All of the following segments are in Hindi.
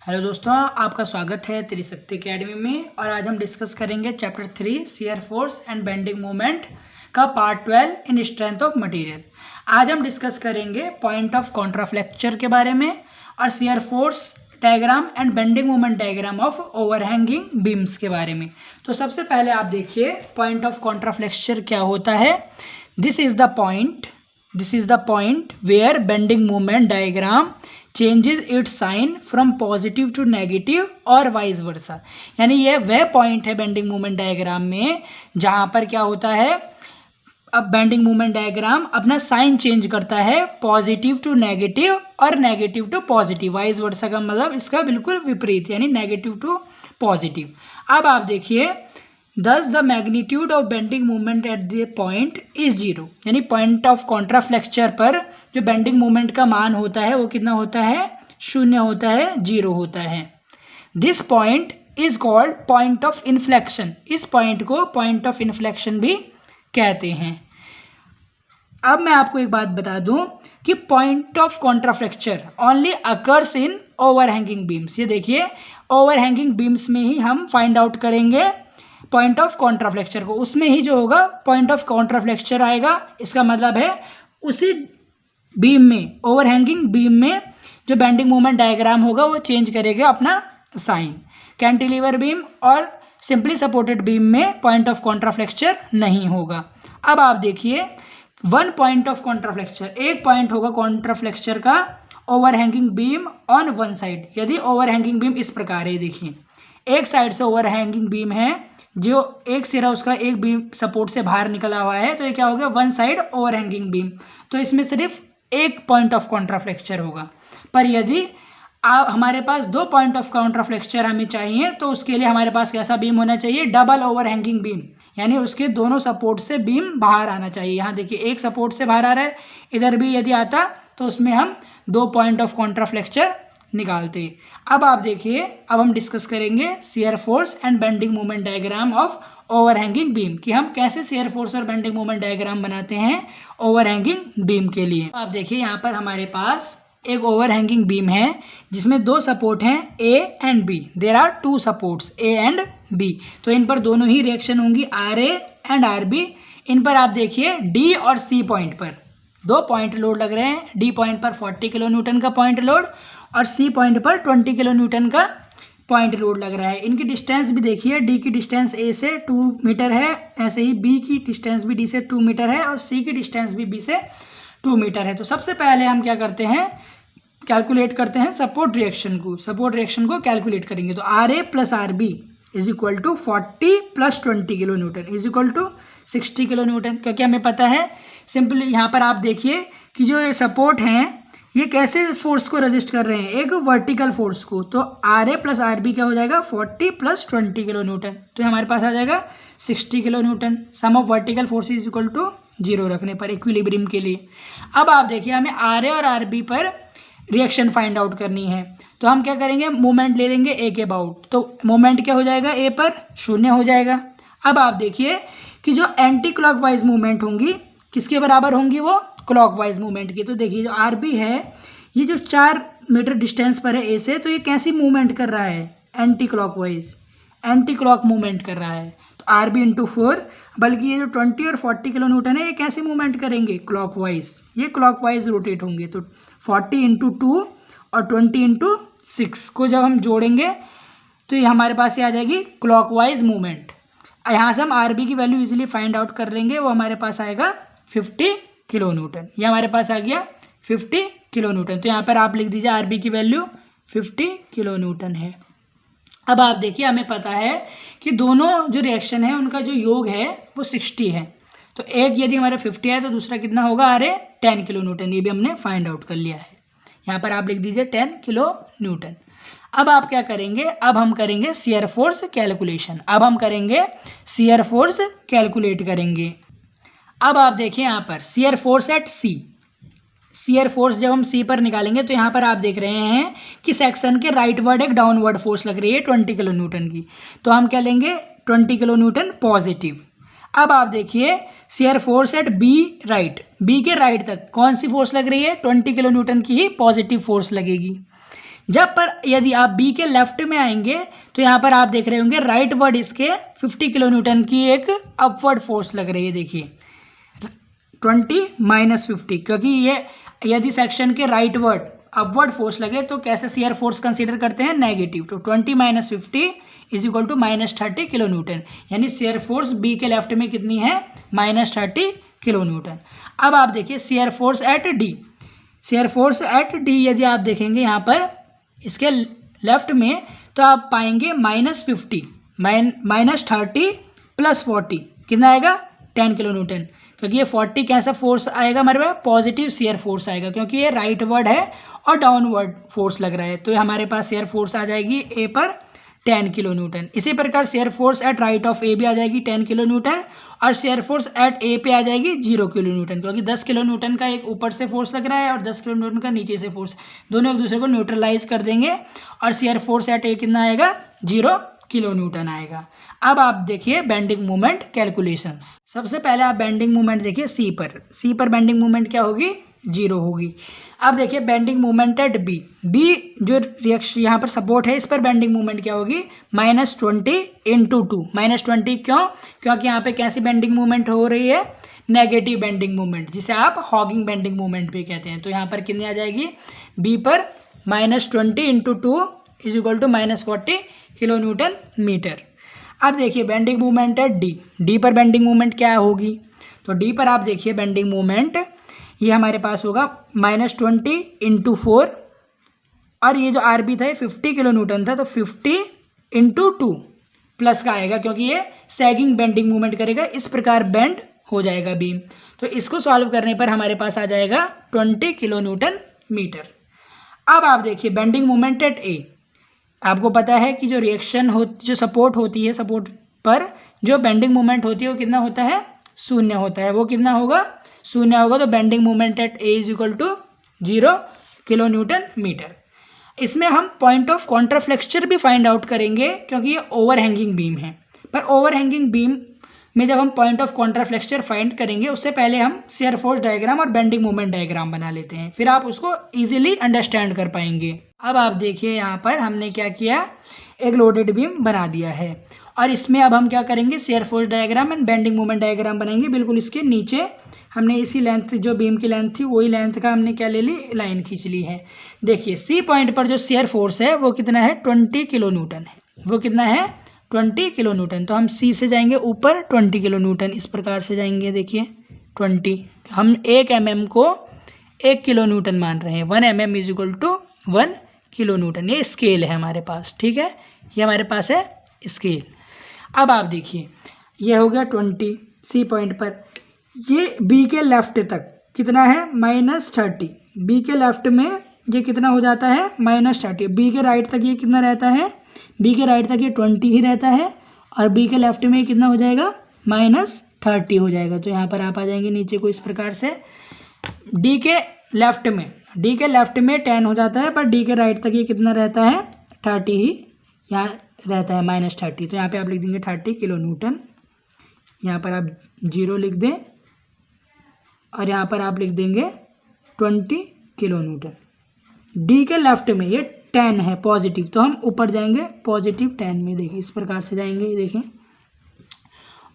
हेलो दोस्तों, आपका स्वागत है त्रिशक्ति एकेडमी में। और आज हम डिस्कस करेंगे chapter 3 shear force and bending moment का part 12 in strength of material. आज हम डिस्कस करेंगे पॉइंट ऑफ कॉन्ट्राफ्लेक्चर के बारे में और shear force diagram and bending moment diagram of overhanging beams के बारे में। तो सबसे पहले आप देखिए पॉइंट ऑफ कॉन्ट्राफ्लेक्चर क्या होता है। This is the point where bending moment diagram changes its sign from positive to negative और वाइस वर्सा। यानी यह वह पॉइंट है बेंडिंग मोमेंट डायग्राम में जहां पर क्या होता है, अब बेंडिंग मोमेंट डायग्राम अपना साइन चेंज करता है पॉजिटिव टू नेगेटिव और negative to positive. Vice versa का मतलब इसका बिल्कुल विपरीत, यानी नेगेटिव टू पॉजिटिव। अब आप देखिए, thus the magnitude of bending moment at the point is 0। यानी पॉइंट ऑफ कॉन्ट्राफ्लेक्चर पर जो बेंडिंग मोमेंट का मान होता है वो कितना होता है, 0 होता है, 0 होता है। This point is called point of inflection. इस पॉइंट को पॉइंट ऑफ इन्फ्लेक्शन भी कहते हैं। अब मैं आपको एक बात बता दूं कि point of contraflexure only occurs in overhanging beams. ये देखिए, ओवरहैंगिंग बीम्स में ही हम फाइंड आउट करेंगे पॉइंट ऑफ कॉन्ट्राफ्लेक्चर को। उसमें ही जो होगा पॉइंट ऑफ कॉन्ट्राफ्लेक्चर आएगा। इसका मतलब है उसी बीम में, ओवरहैंगिंग बीम में जो बेंडिंग मोमेंट डायग्राम होगा वो चेंज करेगा अपना साइन। कैंटिलीवर बीम और सिंपली सपोर्टेड बीम में पॉइंट ऑफ कॉन्ट्राफ्लेक्चर नहीं होगा। अब आप देखिए, वन पॉइंट ऑफ कॉन्ट्राफ्लेक्चर, एक पॉइंट होगा कॉन्ट्राफ्लेक्चर का overhanging beam on one side. यदि ओवरहैंगिंग बीम इस प्रकार है, देखिए एक साइड से ओवरहैंगिंग बीम है, जो एक सिरा उसका एक बीम सपोर्ट से बाहर निकला हुआ है, तो ये क्या हो गया, वन साइड ओवरहैंगिंग बीम। तो इसमें सिर्फ एक पॉइंट ऑफ कॉन्ट्राफ्लेक्चर होगा। पर यदि हमारे पास दो पॉइंट ऑफ कॉन्ट्राफ्लेक्चर हमें चाहिए तो उसके लिए हमारे पास कैसा बीम होना चाहिए, डबल ओवरहैंगिंग बीम। यानी उसके दोनों सपोर्ट से बीम बाहर आना चाहिए। यहाँ देखिए एक सपोर्ट से बाहर आ रहा है, इधर भी यदि आता तो उसमें हम दो पॉइंट ऑफ कॉन्ट्राफ्लेक्चर निकालते। अब आप देखिए, अब हम डिस्कस करेंगे shear force and bending moment diagram of overhanging beam, कि हम कैसे शियर फोर्स और बेंडिंग मोमेंट डायग्राम बनाते हैं ओवरहैंगिंग बीम के लिए। आप देखिए यहाँ पर हमारे पास एक ओवरहैंगिंग बीम है जिसमें दो सपोर्ट हैं A and B. There are two supports A and B. तो इन पर दोनों ही रिएक्शन होंगी, R A and R B. इन पर आप देखिए डी और सी पॉइंट पर दो पॉइंट लोड लग रहे हैं। डी पॉइंट पर 40 किलो न्यूटन का पॉइंट लोड और सी पॉइंट पर 20 किलो न्यूटन का पॉइंट लोड लग रहा है। इनकी डिस्टेंस भी देखिए, डी की डिस्टेंस ए से 2 मीटर है, ऐसे ही बी की डिस्टेंस भी डी से 2 मीटर है और सी की डिस्टेंस भी बी से 2 मीटर है। तो सबसे पहले हम क्या करते हैं, कैलकुलेट करते हैं सपोर्ट रिएक्शन को। सपोर्ट रिएक्शन को कैलकुलेट करेंगे तो R A plus R B is equal to 40 plus 20 kilo newton is equal to 60 kilo newton. क्योंकि हमें पता है सिंपली, यहाँ पर आप देखिए कि जो ये सपोर्ट हैं ये कैसे फोर्स को रेजिस्ट कर रहे हैं, एक वर्टिकल फोर्स को। तो R A plus R B क्या हो जाएगा, 40 प्लस 20 किलो न्यूटन। तो हमारे पास आ जाएगा 60 kilo newton. Sum of vertical force is equal to 0 रखने पर इक्विलिब्रियम के लिए। अब आप देखिए, हमें आर ए और आर बी पर रिएक्शन फाइंड आउट करनी है। तो हम क्या करेंगे, मोमेंट ले लेंगे ए के अबाउट। तो मोमेंट क्या हो जाएगा, ए पर 0 हो जाएगा। अब आप देखिए कि जो एंटी क्लॉकवाइज मूवमेंट होंगी किसके बराबर होंगी, वो क्लॉकवाइज मूवमेंट की। तो देखिए जो आर बी है, ये जो 4 मीटर डिस्टेंस पर है ए से, तो ये कैसी मूवमेंट कर रहा है, anti clockwise, anti clock movement कर रहा है। तो आर बी इंटू 4, बल्कि ये जो 20 और 40 किलो न्यूटन है ये कैसी मूवमेंट करेंगे, क्लॉकवाइज। ये क्लॉकवाइज रोटेट होंगे। तो 40 इंटू 2 और 20 इंटू 6 को जब हम जोड़ेंगे तो ये हमारे पास ये आ जाएगी क्लॉकवाइज मूवमेंट। यहाँ से हम आर बी की वैल्यू इजीली फाइंड आउट कर लेंगे, वो हमारे पास आएगा 50 किलो न्यूटन। ये हमारे पास आ गया 50 किलो न्यूटन। तो यहाँ पर आप लिख दीजिए आर बी की वैल्यू 50 किलो न्यूटन है। अब आप देखिए, हमें पता है कि दोनों जो रिएक्शन है उनका जो योग है वो 60 है। तो एक यदि हमारा 50 है तो दूसरा कितना होगा, अरे 10 किलो न्यूटन। ये भी हमने फाइंड आउट कर लिया है। यहाँ पर आप लिख दीजिए 10 किलो न्यूटन। अब आप क्या करेंगे, अब हम करेंगे शियर फोर्स कैलकुलेशन। अब हम करेंगे शियर फोर्स कैलकुलेट करेंगे। अब आप देखिए यहाँ पर shear force at C. Shear force जब हम सी पर निकालेंगे तो यहाँ पर आप देख रहे हैं कि सेक्शन के राइटवर्ड एक डाउनवर्ड फोर्स लग रही है 20 किलो न्यूटन की। तो हम क्या लेंगे, 20 किलो न्यूटन पॉजिटिव। अब आप देखिए shear force at B right, B के राइट तक कौन सी फोर्स लग रही है, 20 किलो न्यूटन की ही पॉजिटिव फोर्स लगेगी। जब पर यदि आप बी के लेफ्ट में आएंगे तो यहाँ पर आप देख रहे होंगे राइट वर्ड इसके 50 किलो न्यूटन की एक अपवर्ड फोर्स लग रही है। देखिए 20 माइनस 50, क्योंकि ये यदि सेक्शन के राइट वर्ड अपवर्ड फोर्स लगे तो कैसे शियर फोर्स कंसीडर करते हैं, नेगेटिव। तो 20 minus 50 is equal to minus 30 kilo newton, यानी शियर फोर्स बी के लेफ्ट में कितनी है, माइनस 30 किलो न्यूटन। अब आप देखिए shear force eight D, shear force eight D यदि आप देखेंगे यहाँ पर इसके लेफ्ट में तो आप पाएंगे माइनस 50 माइनस 30 प्लस 40 कितना आएगा, 10 किलो न्यूटन, क्योंकि ये 40 कैसा फोर्स आएगा हमारे पास, पॉजिटिव शियर फोर्स आएगा, क्योंकि ये राइट वर्ड है और डाउनवर्ड फोर्स लग रहा है। तो हमारे पास शियर फोर्स आ जाएगी ए पर 10 किलो न्यूटन। इसी प्रकार shear force at right of A भी आ जाएगी 10 किलो न्यूटन, और शेयर फोर्स एट ए पे आ जाएगी 0 किलो न्यूटन, क्योंकि 10 किलो न्यूटन का एक ऊपर से फोर्स लग रहा है और 10 किलो न्यूटन का नीचे से फोर्स, दोनों एक दूसरे को न्यूट्रलाइज कर देंगे और शेयर फोर्स एट ए कितना आएगा, 0 किलो न्यूटन आएगा। अब आप देखिए बेंडिंग मोमेंट कैलकुलेशंस। सबसे पहले आप बेंडिंग मोमेंट देखिए सी पर बेंडिंग मोमेंट क्या होगी, 0 होगी। अब देखिए बेंडिंग मोमेंट एट बी जो रिएक्शन यहाँ पर सपोर्ट है इस पर बेंडिंग मोमेंट क्या होगी, -20 इंटू 2, -20 क्यों, क्योंकि यहाँ पे कैसी बेंडिंग मोमेंट हो रही है, नेगेटिव बेंडिंग मोमेंट, जिसे आप हॉगिंग बेंडिंग मोमेंट भी कहते हैं। तो यहाँ पर कितनी आ जाएगी, बी पर -20 into 2 is equal to -40 kilo newton metre. अब देखिए बेंडिंग मोमेंट है डी पर बेंडिंग मोमेंट क्या होगी, तो डी पर आप देखिए बेंडिंग मोमेंट ये हमारे पास होगा -20 इंटू 4, और ये जो आर बी था 50 किलो न्यूटन था, तो 50 इंटू 2 प्लस का आएगा, क्योंकि ये सैगिंग बेंडिंग मूवमेंट करेगा, इस प्रकार बेंड हो जाएगा बीम। तो इसको सॉल्व करने पर हमारे पास आ जाएगा 20 किलो न्यूटन मीटर। अब आप देखिए बेंडिंग मूवमेंट एट ए, आपको पता है कि जो रिएक्शन जो सपोर्ट होती है, सपोर्ट पर जो बेंडिंग मूवमेंट होती है वो कितना होता है, 0 होता है। वो कितना होगा, 0 होगा। तो bending movement at A is equal to 0 kilo newton metre. इसमें हम पॉइंट ऑफ कॉन्ट्राफ्लेक्चर भी फाइंड आउट करेंगे, क्योंकि ये ओवरहैंगिंग बीम है। पर ओवरहैंगिंग बीम में जब हम पॉइंट ऑफ कॉन्ट्राफ्लेक्चर फाइंड करेंगे उससे पहले हम शियर फोर्स डायग्राम और बेंडिंग मोमेंट डायग्राम बना लेते हैं, फिर आप उसको इजीली अंडरस्टैंड कर पाएंगे। अब आप देखिए यहाँ पर हमने क्या किया, एक लोडेड बीम बना दिया है, और इसमें अब हम क्या करेंगे, shear force diagram and bending moment diagram बनाएंगे। बिल्कुल इसके नीचे हमने इसी लेंथ, जो बीम की लेंथ थी वही लेंथ का हमने क्या ले ली, लाइन खींच ली है। देखिए सी पॉइंट पर जो शियर फोर्स है वो कितना है, 20 किलो न्यूटन है। वो कितना है, 20 किलो न्यूटन। तो हम सी से जाएंगे ऊपर 20 किलो न्यूटन, इस प्रकार से जाएंगे। देखिए 20, हम 1 mm को 1 किलो न्यूटन मान रहे हैं। 1 mm is equal to 1 kilo newton. ये स्केल है हमारे पास, ठीक है, ये हमारे पास है स्केल। अब आप देखिए ये हो गया 20 सी पॉइंट पर। ये बी के लेफ्ट तक कितना है, -30। बी के लेफ्ट में ये कितना हो जाता है, -30। बी के राइट तक ये कितना रहता है, बी के राइट तक ये 20 ही रहता है, और बी के लेफ्ट में कितना हो जाएगा, -30 हो जाएगा। तो यहाँ पर आप आ जाएंगे नीचे को इस प्रकार से। डी के लेफ्ट में 10 हो जाता है, पर डी के राइट तक ये कितना रहता है, 30 ही यहाँ रहता है, -30। तो यहाँ पे आप लिख देंगे 30 किलो न्यूटन। यहाँ पर आप 0 लिख दें, और यहाँ पर आप लिख देंगे 20 किलो न्यूटन। डी के लेफ्ट में ये 10 है पॉजिटिव, तो हम ऊपर जाएंगे +10 में। देखिए इस प्रकार से जाएंगे, देखें।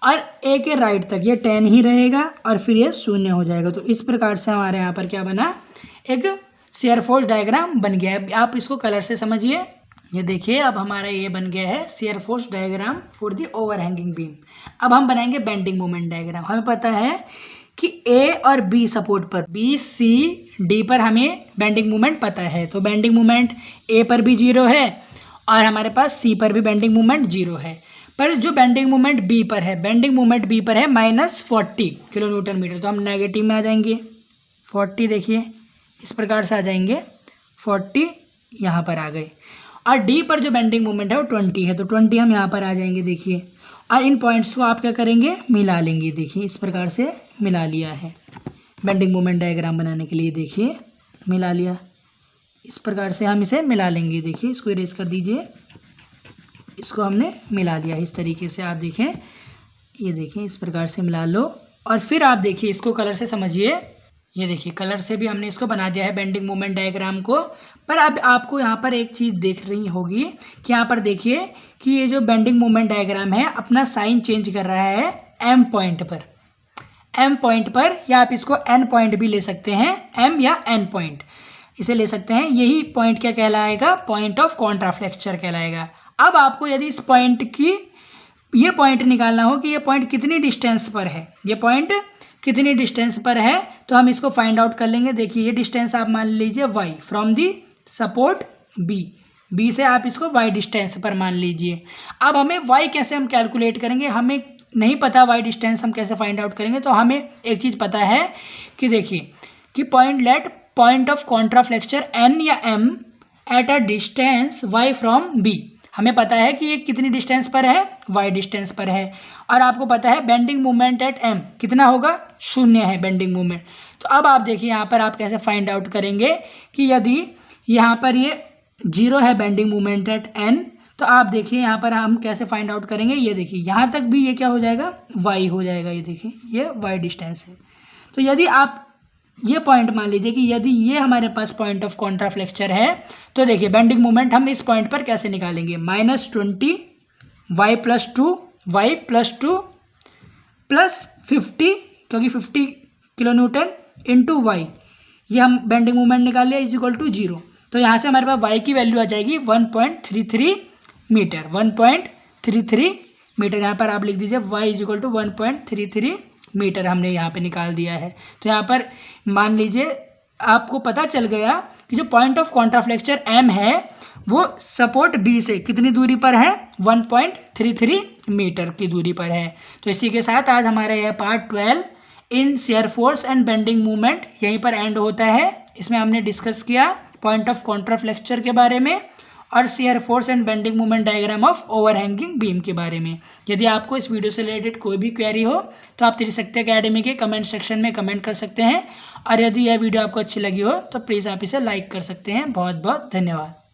और ए के राइट तक ये 10 ही रहेगा, और फिर ये 0 हो जाएगा। तो इस प्रकार से हमारे यहाँ पर क्या बना, एक शियर फोर्स डायग्राम बन गया है। आप इसको कलर से समझिए। ये देखिए अब हमारा ये बन गया है shear force diagram for the overhanging beam. अब हम बनाएंगे बेंडिंग मोमेंट डायग्राम। हमें पता है कि ए और बी सपोर्ट पर, बी सी डी पर हमें बेंडिंग मोमेंट पता है। तो बेंडिंग मोमेंट ए पर भी 0 है, और हमारे पास सी पर भी बेंडिंग मोमेंट 0 है। पर जो बेंडिंग मोमेंट बी पर है, बेंडिंग मोमेंट बी पर है -40 किलो न्यूटन मीटर। तो हम नेगेटिव में आ जाएंगे 40, देखिए इस प्रकार से आ जाएंगे 40, यहाँ पर आ गए। और डी पर जो बेंडिंग मोमेंट है वो 20 है, तो 20 हम यहाँ पर आ जाएंगे। देखिए, और इन पॉइंट्स को आप क्या करेंगे, मिला लेंगे। देखिए इस प्रकार से मिला लिया है बेंडिंग मोमेंट डायग्राम बनाने के लिए। देखिए मिला लिया, इस प्रकार से हम इसे मिला लेंगे। देखिए इसको इरेज कर दीजिए, इसको हमने मिला दिया इस तरीके से। आप देखें, ये देखें इस प्रकार से मिला लो। और फिर आप देखिए इसको कलर से समझिए। ये देखिए कलर से भी हमने इसको बना दिया है बेंडिंग मोमेंट डायग्राम को। पर अब आपको यहाँ पर एक चीज़ देख रही होगी कि यहाँ पर देखिए कि ये जो बेंडिंग मोमेंट डायग्राम है अपना साइन चेंज कर रहा है एम पॉइंट पर, या आप इसको एन पॉइंट भी ले सकते हैं, एम या एन पॉइंट इसे ले सकते हैं। यही पॉइंट क्या कहलाएगा, पॉइंट ऑफ कॉन्ट्राफ्लेक्चर कहलाएगा। अब आपको यदि इस पॉइंट की ये पॉइंट निकालना हो कि ये पॉइंट कितनी डिस्टेंस पर है, ये पॉइंट कितनी डिस्टेंस पर है, तो हम इसको फाइंड आउट कर लेंगे। देखिए ये डिस्टेंस आप मान लीजिए y from the support b से आप इसको y डिस्टेंस पर मान लीजिए। अब हमें y कैसे हम कैलकुलेट करेंगे, हमें नहीं पता y डिस्टेंस हम कैसे फाइंड आउट करेंगे। तो हमें एक चीज़ पता है कि देखिए कि पॉइंट ऑफ कॉन्ट्राफ्लेक्चर n या m at a distance y from b, हमें पता है कि ये कितनी डिस्टेंस पर है, y डिस्टेंस पर है। और आपको पता है बेंडिंग मोमेंट एट m कितना होगा, 0 है बेंडिंग मोमेंट। तो अब आप देखिए यहाँ पर आप कैसे फाइंड आउट करेंगे कि यदि यहाँ पर ये 0 है बेंडिंग मोमेंट एट n, तो आप देखिए यहाँ पर हम कैसे फाइंड आउट करेंगे। ये देखिए यहाँ तक भी ये क्या हो जाएगा, y हो जाएगा। ये देखिए ये y डिस्टेंस है। तो यदि आप ये पॉइंट मान लीजिए कि यदि ये हमारे पास पॉइंट ऑफ कॉन्ट्राफ्लेक्चर है, तो देखिए बेंडिंग मोमेंट हम इस पॉइंट पर कैसे निकालेंगे, -20 y + 2 y + 2 + 50, क्योंकि 50 किलोन्यूटन इंटू वाई, ये हम बेंडिंग मोमेंट निकाल लिया =0। तो यहाँ से हमारे पास y की वैल्यू आ जाएगी 1.33 मीटर, 1.33 मीटर। यहाँ पर आप लिख दीजिए y = 1.33 मीटर हमने यहाँ पे निकाल दिया है। तो यहाँ पर मान लीजिए आपको पता चल गया कि जो पॉइंट ऑफ कॉन्ट्राफ्लेक्चर m है वो सपोर्ट b से कितनी दूरी पर है, 1.33 मीटर की दूरी पर है। तो इसी के साथ आज हमारा यह part 12 in shear force and bending movement यहीं पर एंड होता है। इसमें हमने डिस्कस किया पॉइंट ऑफ कॉन्ट्राफ्लेक्चर के बारे में और shear force and bending movement diagram of overhanging beam के बारे में। यदि आपको इस वीडियो से रिलेटेड कोई भी क्वेरी हो तो आप त्रिशक्ति एकेडमी के कमेंट सेक्शन में कमेंट कर सकते हैं। और यदि यह वीडियो आपको अच्छी लगी हो तो प्लीज़ आप इसे लाइक कर सकते हैं। बहुत बहुत धन्यवाद।